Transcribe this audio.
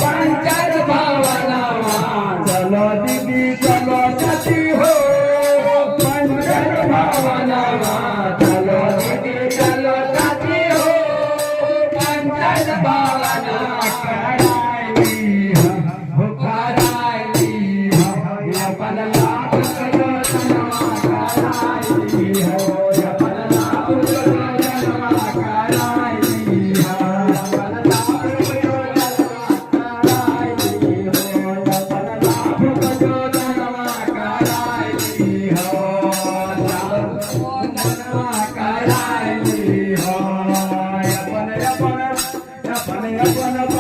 पंचायत भावना चलो दीदी चलो चाची हो पंचायत भावना चलो दीदी चलो चाची हो पंचायत भावना करायली हो करायली अपन लाभ करो जन्मा करायली हो अपन लाभ करो जन्मा करायली अपन लाभ करो जन्मा करायली हो अपन लाभ करो जन्मा करायली हो जन्मा करायली हो अपन अपन अपन अपन